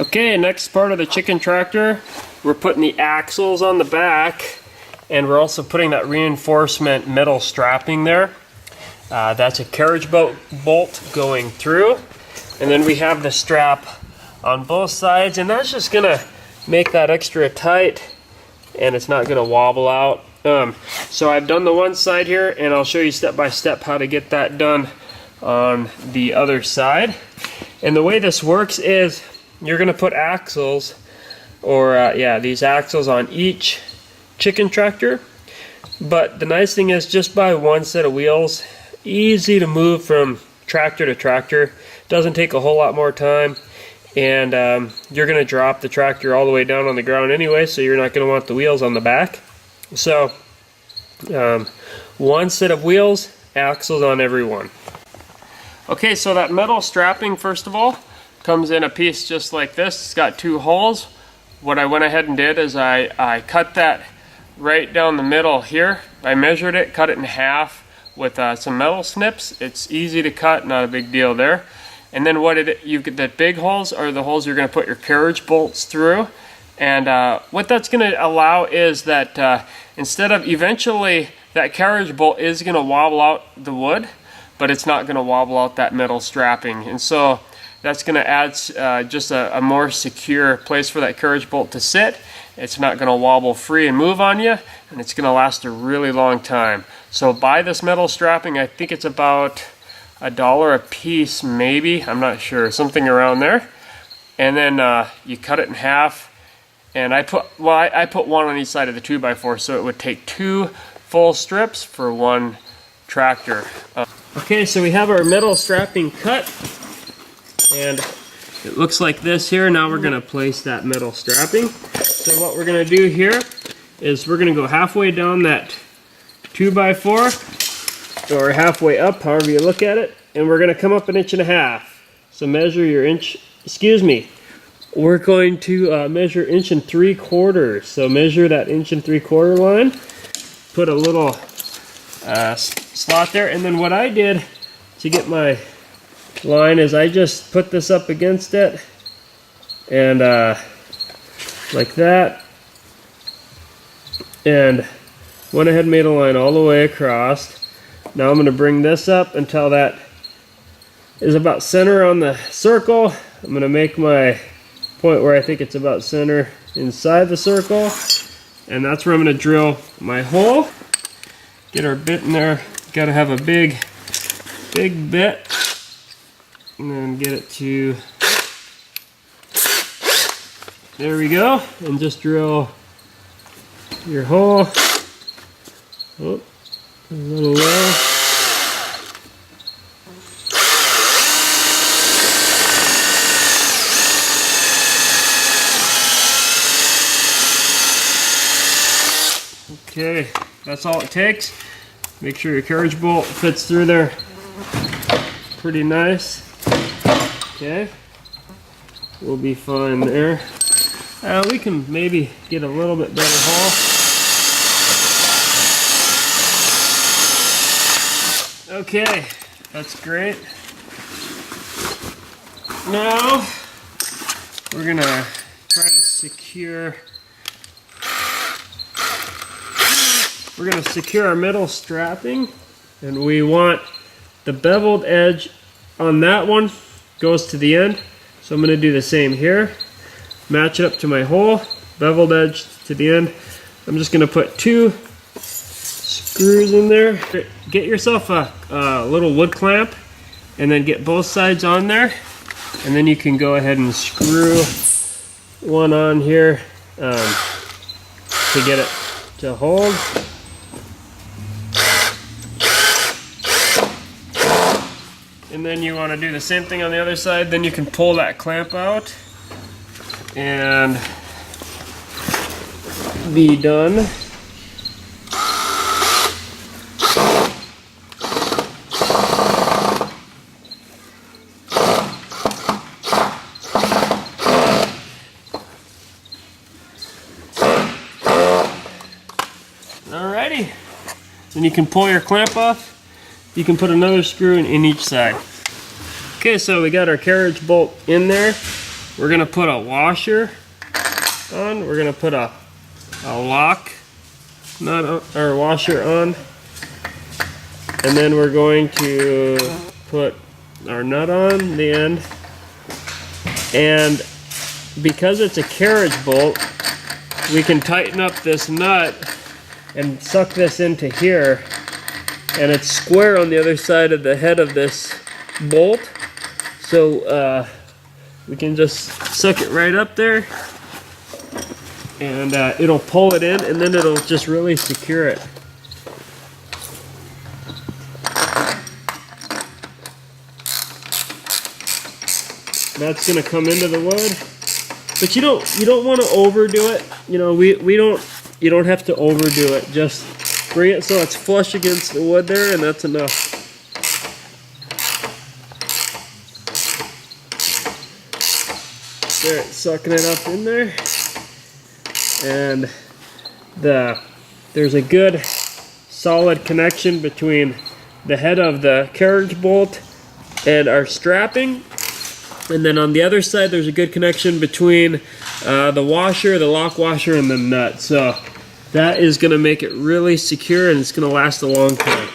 Okay, next part of the chicken tractor, we're putting the axles on the back, and we're also putting that reinforcement metal strapping there. That's a carriage bolt going through, and then we have the strap on both sides, and that's just gonna make that extra tight, and it's not gonna wobble out. So I've done the one side here, and I'll show you step by step how to get that done on the other side. And the way this works is you're gonna put axles, or these axles on each chicken tractor. But the nice thing is, just buy one set of wheels. Easy to move from tractor to tractor. Doesn't take a whole lot more time, and you're gonna drop the tractor all the way down on the ground anyway, so you're not gonna want the wheels on the back. So one set of wheels, axles on every one. Okay, so that metal strapping, first of all, comes in a piece just like this. It's got two holes. What I went ahead and did is I cut that right down the middle here. I measured it, cut it in half with some metal snips. It's easy to cut, not a big deal there. And then you get the big holes are the holes you're going to put your carriage bolts through. And what that's going to allow is that instead of eventually that carriage bolt is going to wobble out the wood, but it's not going to wobble out that metal strapping. And so that's going to add just a more secure place for that carriage bolt to sit. It's not going to wobble free and move on you, and it's going to last a really long time. So buy this metal strapping. I think it's about $1 a piece, maybe. I'm not sure, something around there. And then you cut it in half. And I put one on each side of the 2x4, so it would take 2 full strips for one tractor. Okay, so we have our metal strapping cut, and it looks like this here. Now we're going to place that metal strapping. So what we're going to do here is we're going to go halfway down that 2x4, or halfway up, however you look at it, and we're going to come up 1.5 inches. So measure your inch, we're going to measure 1 3/4. So measure that 1 3/4 line, put a little slot there, and then what I did to get my line is I just put this up against it, and like that, and went ahead and made a line all the way across. Now I'm going to bring this up until that is about center on the circle. I'm going to make my point where I think it's about center inside the circle, and that's where I'm going to drill my hole. Get our bit in there. Got to have a big bit, and then get it to, there we go, and just drill your hole. Oh, a little low. Okay, that's all it takes. Make sure your carriage bolt fits through there pretty nice. Okay, we'll be fine there. We can maybe get a little bit better hole. Okay, that's great. Now we're gonna try to secure. We're going to secure our metal strapping, and we want the beveled edge on that one goes to the end. So I'm going to do the same here. Match it up to my hole, beveled edge to the end. I'm just going to put 2 screws in there. Get yourself a little wood clamp, and then get both sides on there, and then you can go ahead and screw one on here to get it to hold. And then you want to do the same thing on the other side. Then you can pull that clamp out and be done. Alrighty. Then you can pull your clamp off. You can put another screw in each side. Okay, so we got our carriage bolt in there. we're gonna put a washer on. We're gonna put a lock nut on, or washer on, and then we're going to put our nut on the end. And because it's a carriage bolt, we can tighten up this nut and suck this into here, and it's square on the other side of the head of this bolt, so we can just suck it right up there, and it'll pull it in, and then it'll just really secure it. That's gonna come into the wood, but you don't want to overdo it. You know, you don't have to overdo it. Just bring it so it's flush against the wood there, and that's enough. There, it's sucking it up in there, and there's a good solid connection between the head of the carriage bolt and our strapping. And then on the other side, there's a good connection between the washer, the lock washer, and the nut. So that is going to make it really secure, and it's going to last a long time.